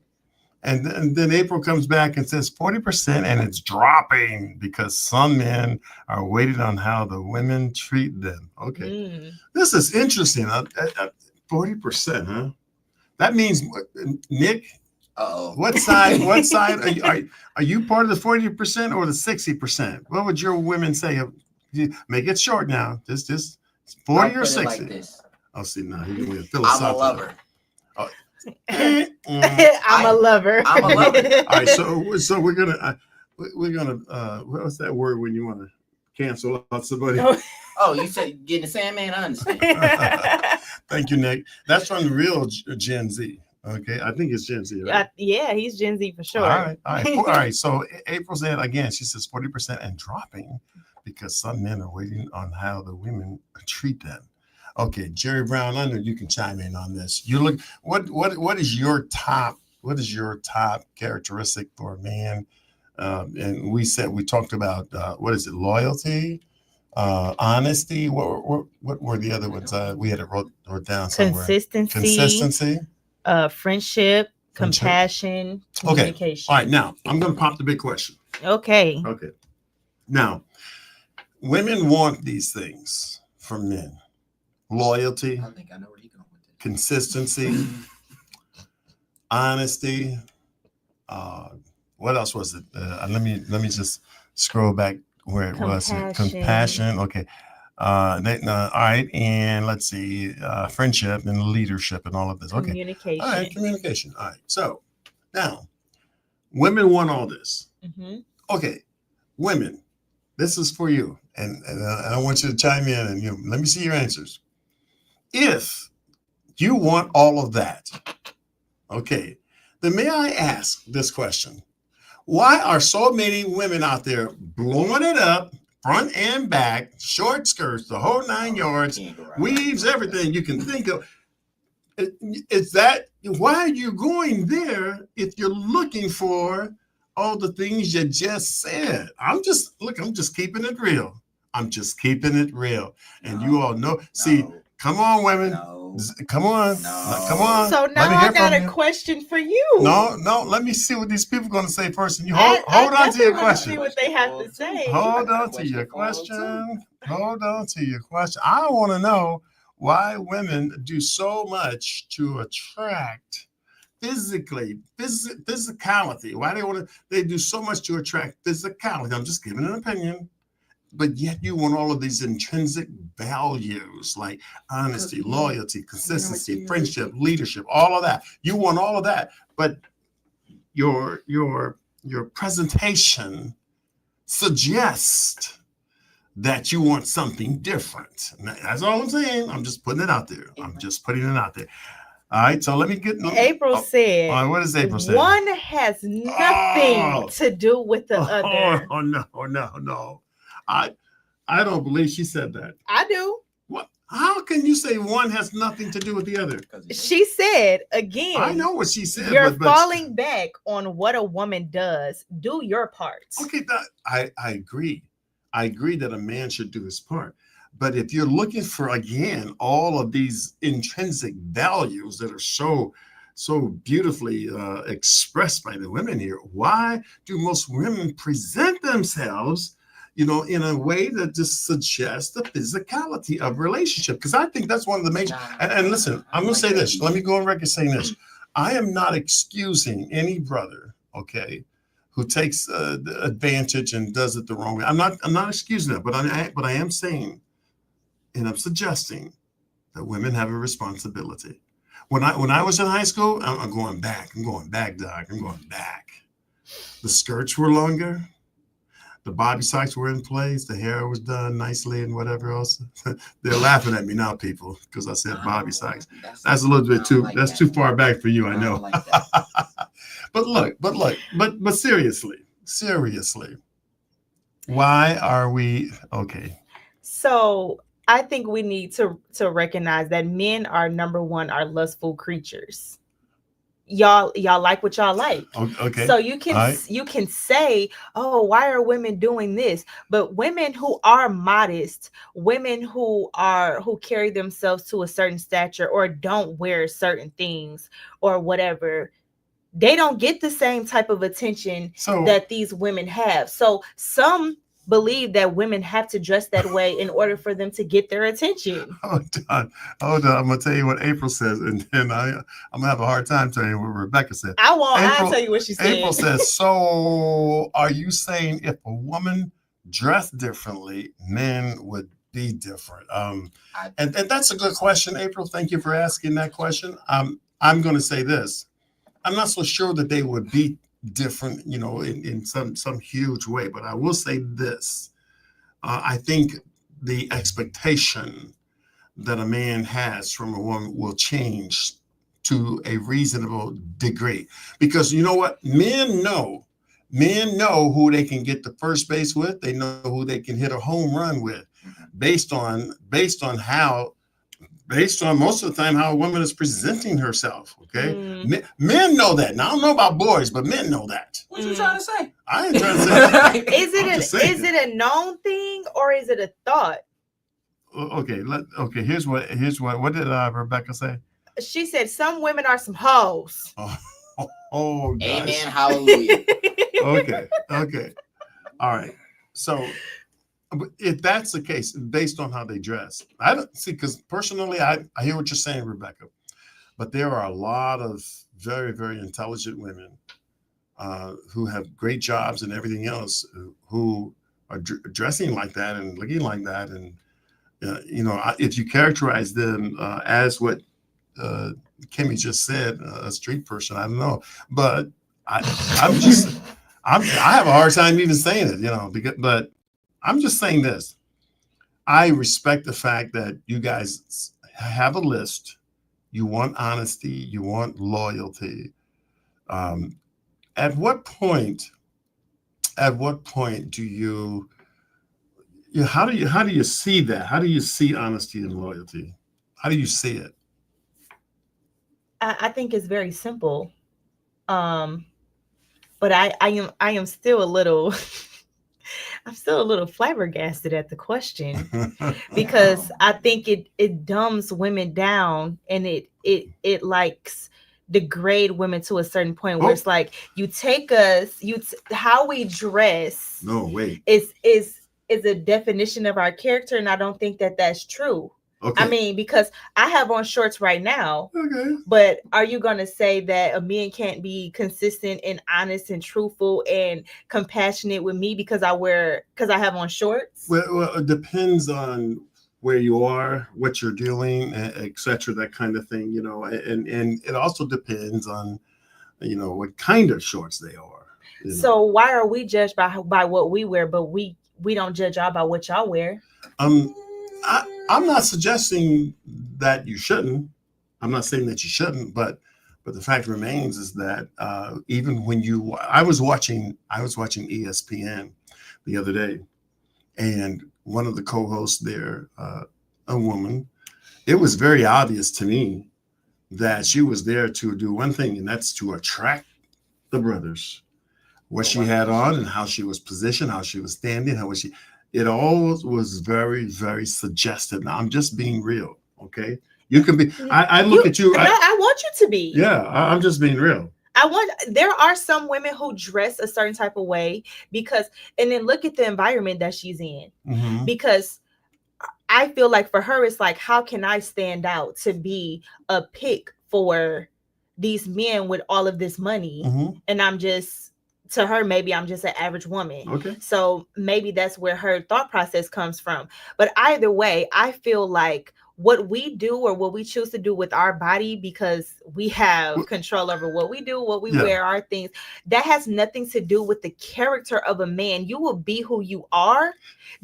And then April comes back and says 40%, and it's dropping because some men are waiting on how the women treat them. Okay. This is interesting. 40%, huh? That means, Nick, what side are you part of the 40% or the 60%? What would your women say? Make it short now. Just 40 or 60. Like this. Oh, see, now he's going to philosophical. I'm a lover. I'm a lover. I'm a lover. All right, so we're gonna what's that word when you want to cancel out somebody? Oh, you said getting the Sandman? I understand. Thank you, Nick. That's from the real Gen Z. Okay, I think it's Gen Z. Right? Yeah, he's Gen Z for sure. All right. So April said again. She says 40% and dropping because some men are waiting on how the women treat them. Okay, Jerry Brown, I know you can chime in on this. You look what is your top characteristic for a man? And we talked about what is it? Loyalty, honesty. What were the other ones? We had it wrote down somewhere. Consistency, friendship. Compassion, communication. Okay. All right, now I'm going to pop the big question. Okay. Now, women want these things from men. Loyalty, I think I know where you're going with it. Consistency, honesty. What else was it? Let me just scroll back where it was. Compassion. Okay. All right, and let's see, friendship and leadership and all of this. Okay. Communication. All right, communication. All right. So now, women want all this. Mm-hmm. Okay, women, this is for you, and I want you to chime in and let me see your answers. If you want all of that, okay, then may I ask this question? Why are so many women out there blowing it up, front and back, short skirts, the whole 9 yards, weaves, everything you can think of, Is that why are you going there if you're looking for all the things you just said? I'm just keeping it real. I'm just keeping it real. And you all know, see, come on, women. Come on. Come on. So Let now me I hear got from a you. question for you. No, let me see what these people are going to say first. And you I hold on to definitely your wanna question. See what they have to say. Hold on to your question. Hold on to your question. I want to know why women do so much to attract physicality. Why they do so much to attract physicality. I'm just giving an opinion. But yet you want all of these intrinsic values like honesty, loyalty, consistency, friendship, leadership, all of that. You want all of that. But your presentation suggests that you want something different. That's all I'm saying. I'm just putting it out there. I'm just putting it out there. All right, so let me get April said. All right, what does April say? One has nothing to do with the other. Oh no. I don't believe she said that. I do. What? How can you say one has nothing to do with the other? She said again. I know what she said. You're falling back on what a woman does. Do your parts. Okay, I agree. I agree that a man should do his part. But if you're looking for, again, all of these intrinsic values that are so beautifully expressed by the women here, why do most women present themselves, in a way that just suggests the physicality of relationship? Because I think that's one of the major. And listen, I'm going to say this. Let me go on record saying this. I am not excusing any brother, okay, who takes advantage and does it the wrong way. I'm not excusing that, but I am saying, and I'm suggesting that women have a responsibility. When I was in high school, I'm going back, Doc. I'm going back. The skirts were longer. The bobby socks were in place. The hair was done nicely and whatever else. They're laughing at me now, people, because I said bobby socks. That's a little bit too, that's too far back for you, I know. But seriously, why are we, okay. So I think we need to recognize that men are are lustful creatures. Y'all like what y'all like. Okay. So you can say, oh, why are women doing this? But women who are modest, women who carry themselves to a certain stature or don't wear certain things or whatever, they don't get the same type of attention that these women have. So some believe that women have to dress that way in order for them to get their attention. Hold on. I'm gonna tell you what April says, and then I'm gonna have a hard time telling you what Rebecca said. I'll tell you what she said. April says, so are you saying if a woman dressed differently, men would be different? And that's a good question, April. Thank you for asking that question. I'm gonna say this. I'm not so sure that they would be different, in some huge way, but I will say this. I think the expectation that a man has from a woman will change to a reasonable degree, because you know what, men know who they can get to first base with. They know who they can hit a home run with, based on most of the time how a woman is presenting herself. Okay. Men know that. Now I don't know about boys, but men know that. What you trying to say? I ain't trying to say that. Is it a known thing or is it a thought? Okay. Here's what did Rebecca say? She said some women are some hoes. Oh gosh. Amen. Hallelujah. Okay. All right. So if that's the case, based on how they dress, I don't see, because personally, I hear what you're saying, Rebecca, but there are a lot of very, very intelligent women who have great jobs and everything else, who are dressing like that and looking like that. And, if you characterize them as what Kimmy just said, a street person, I don't know, but I have a hard time even saying it, but I'm just saying this. I respect the fact that you guys have a list. You want honesty. You want loyalty. At what point do you how do you see that? How do you see honesty and loyalty? How do you see it? I think it's very simple. Um, but I am still a little I'm still a little flabbergasted at the question, because I think it dumbs women down, and it likes degrade women to a certain point where Oh. it's like you take us how we dress No, wait. is a definition of our character, and I don't think that that's true. Okay. I mean, because I have on shorts right now, okay. but are you going to say that a man can't be consistent and honest and truthful and compassionate with me because I have on shorts? Well, it depends on where you are, what you're doing, etc., that kind of thing, and it also depends on, what kind of shorts they are. So why are we judged by what we wear, but we don't judge y'all by what y'all wear? I'm not suggesting that you shouldn't. I'm not saying that you shouldn't, but the fact remains is that even when I was watching ESPN the other day, and one of the co-hosts there, a woman, it was very obvious to me that she was there to do one thing, and that's to attract the brothers. What she had on and how she was positioned, how she was standing, it all was very, very suggestive. Now, I'm just being real, okay? You can be, I look at you. I want you to be. Yeah, I'm just being real. There are some women who dress a certain type of way and then look at the environment that she's in. Mm-hmm. Because I feel like for her, it's like, how can I stand out to be a pick for these men with all of this money? Mm-hmm. And to her, maybe I'm just an average woman. Okay. So maybe that's where her thought process comes from. But either way, I feel like what we do or what we choose to do with our body, because we have control over what we do, what we wear, our things, that has nothing to do with the character of a man. You will be who you are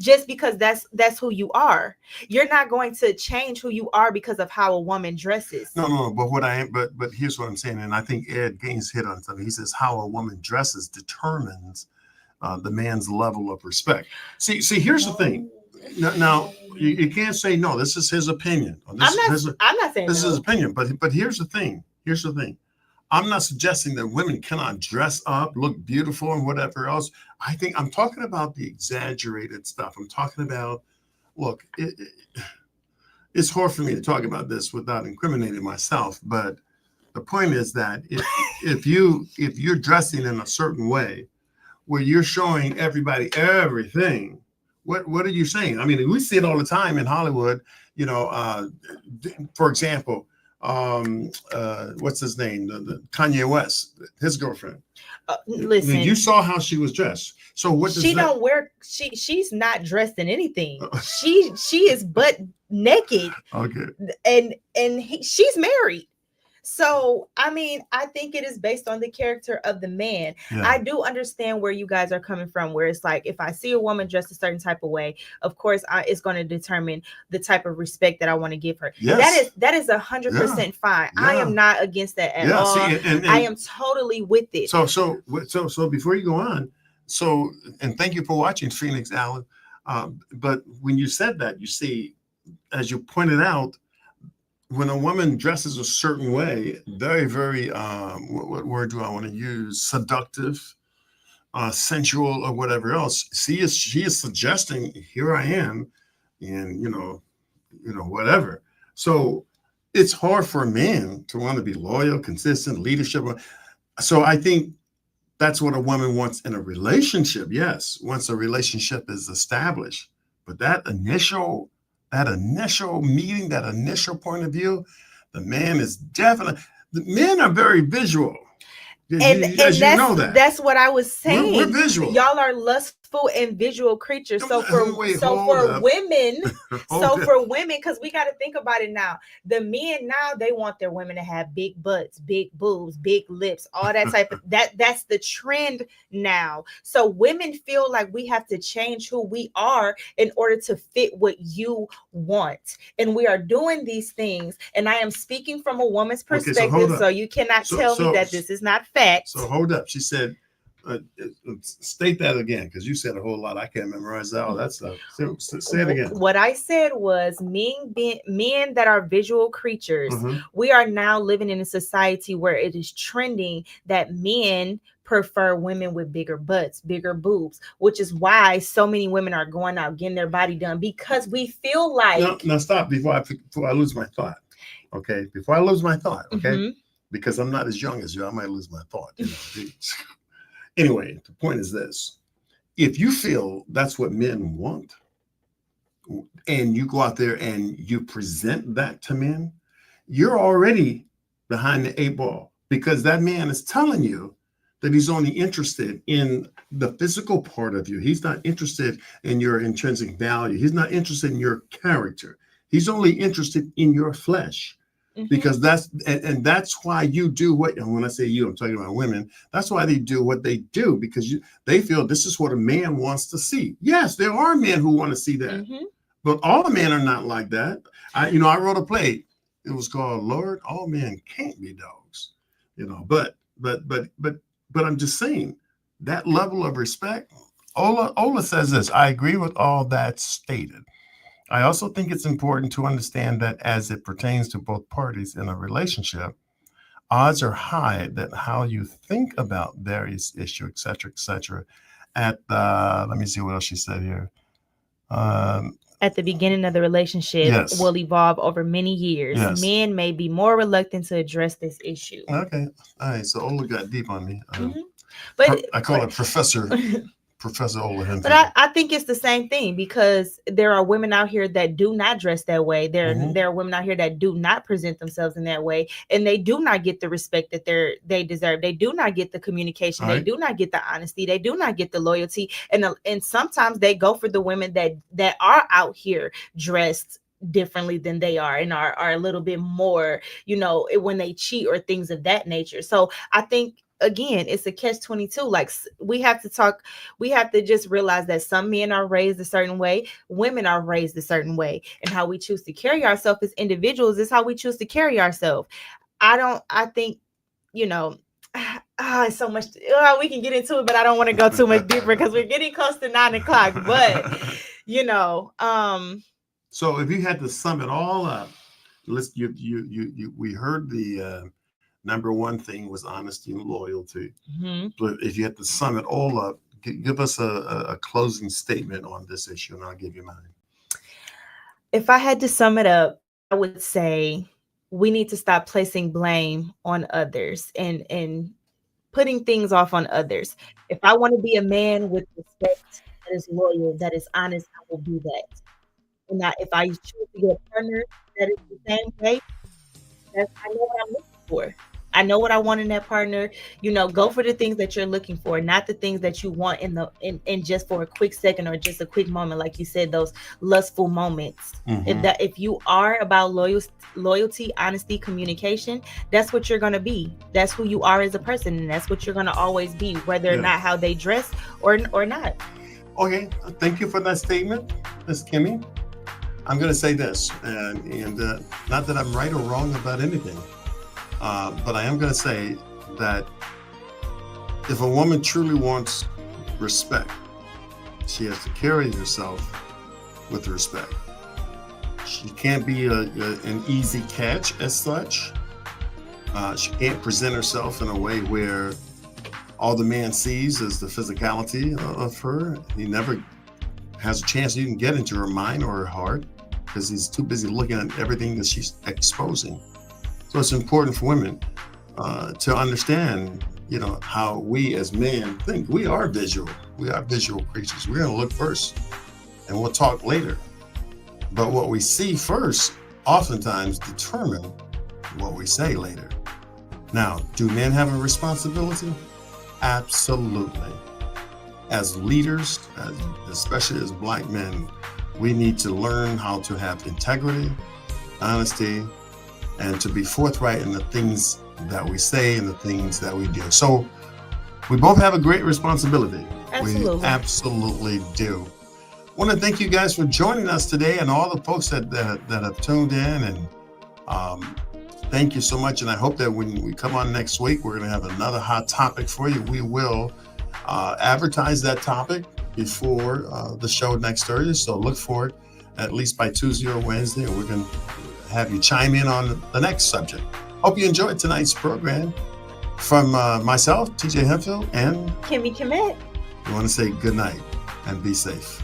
just because that's who you are. You're not going to change who you are because of how a woman dresses. No, but here's what I'm saying, and I think Ed Gaines hit on something. He says how a woman dresses determines the man's level of respect. See, here's the thing. Now you can't say no. This is his opinion. I'm not saying this is his opinion. But here's the thing. I'm not suggesting that women cannot dress up, look beautiful, and whatever else. I think I'm talking about the exaggerated stuff. I'm talking about. Look, it's hard for me to talk about this without incriminating myself. But the point is that if you're dressing in a certain way, where you're showing everybody everything. What are you saying? I mean, we see it all the time in Hollywood. For example, what's his name? The Kanye West, his girlfriend. Listen, you saw how she was dressed. So what does don't wear? She's not dressed in anything. She is butt naked. Okay. And she's married. So, I mean, I think it is based on the character of the man. Yeah. I do understand where you guys are coming from, where it's like, if I see a woman dressed a certain type of way, of course, it's going to determine the type of respect that I want to give her. Yes. That is 100% fine. Yeah. I am not against that at all. See, and I am totally with it. So before you go on, and thank you for watching, Phoenix Allen. But when you said that, you see, as you pointed out, when a woman dresses a certain way, very, very, what word do I want to use? Seductive, sensual, or whatever else. She is suggesting, here I am, and whatever. So it's hard for a man to want to be loyal, consistent, leadership. So I think that's what a woman wants in a relationship. Yes, once a relationship is established, but that initial meeting, that initial point of view, the man is definitely. The men are very visual, and that's what I was saying. We're visual. Y'all are lustful and visual creatures. So for women, because we got to think about it now. The men now, they want their women to have big butts, big boobs, big lips, all that type of that's the trend now. So women feel like we have to change who we are in order to fit what you want. And we are doing these things. And I am speaking from a woman's perspective. So you cannot tell me that this is not fact. So hold up. She said, State that again, because you said a whole lot. I can't memorize that. Oh, that's say it again. What I said was men that are visual creatures. Mhm. We are now living in a society where it is trending that men prefer women with bigger butts, bigger boobs, which is why so many women are going out getting their body done, because we feel like Now stop before I lose my thought. Okay, before I lose my thought. Okay, Mhm. because I'm not as young as you, I might lose my thought. You know? Anyway, the point is this: if you feel that's what men want, and you go out there and you present that to men, you're already behind the 8 ball, because that man is telling you that he's only interested in the physical part of you. He's not interested in your intrinsic value. He's not interested in your character. He's only interested in your flesh, Mhm. because that's why you do what, and when I say you, I'm talking about women. That's why they do what they do, because they feel this is what a man wants to see. Yes, there are men who want to see that, Mhm. but all men are not like that. I wrote a play. It was called "Lord, All Men Can't Be Dogs." But I'm just saying that level of respect. Ola says this. I agree with all that stated. I also think it's important to understand that as it pertains to both parties in a relationship, odds are high that how you think about various issue, et cetera, let me see what else she said here. At the beginning of the relationship Yes. will evolve over many years. Yes. Men may be more reluctant to address this issue. Okay. All right. So Ola got deep on me. Mhm. But I call it Professor Ola Henfield. But I think it's the same thing, because there are women out here that do not dress that way. There are women out here that do not present themselves in that way, and they do not get the respect that they deserve. They do not get the communication. All right. They do not get the honesty. They do not get the loyalty. And sometimes they go for the women that are out here dressed differently than they are, and are a little bit more, when they cheat or things of that nature. So I think, again, it's a catch-22. Like, we have to just realize that some men are raised a certain way, women are raised a certain way, and how we choose to carry ourselves as individuals is how we choose to carry ourselves. I think, it's so much. We can get into it, but I don't want to go too much deeper because we're getting close to 9:00. But So if you had to sum it all up, we heard the number one thing was honesty and loyalty. Mhm. But if you had to sum it all up, give us a closing statement on this issue, and I'll give you mine. If I had to sum it up, I would say we need to stop placing blame on others and putting things off on others. If I want to be a man with respect, that is loyal, that is honest, I will be that. And if I choose to get a partner that is the same way, I know what I'm looking for. I know what I want in that partner. Go for the things that you're looking for, not the things that you want in just for a quick second or just a quick moment, like you said, those lustful moments. Mhm. If you are about loyalty, honesty, communication, that's what you're gonna be. That's who you are as a person, and that's what you're gonna always be, whether or Yeah. not how they dress or not. Okay, thank you for that statement, Ms. Kimmy. I'm going to say this, and not that I'm right or wrong about anything, but I am going to say that if a woman truly wants respect, she has to carry herself with respect. She can't be an easy catch as such. She can't present herself in a way where all the man sees is the physicality of her. He never has a chance to even get into her mind or her heart, because he's too busy looking at everything that she's exposing. So it's important for women to understand, how we as men think. We are visual. We are visual creatures. We're going to look first, and we'll talk later. But what we see first oftentimes determine what we say later. Now, do men have a responsibility? Absolutely. As leaders, especially as Black men, we need to learn how to have integrity, honesty, and to be forthright in the things that we say and the things that we do. So we both have a great responsibility. Absolutely. We absolutely do. I want to thank you guys for joining us today, and all the folks that have tuned in, and thank you so much. And I hope that when we come on next week, we're going to have another hot topic for you. We will advertise that topic before the show next Thursday. So look for it at least by Tuesday or Wednesday, and we're going to have you chime in on the next subject. Hope you enjoyed tonight's program. From myself, TJ Hemphill, and Kimmy Commit. we want to say good night and be safe.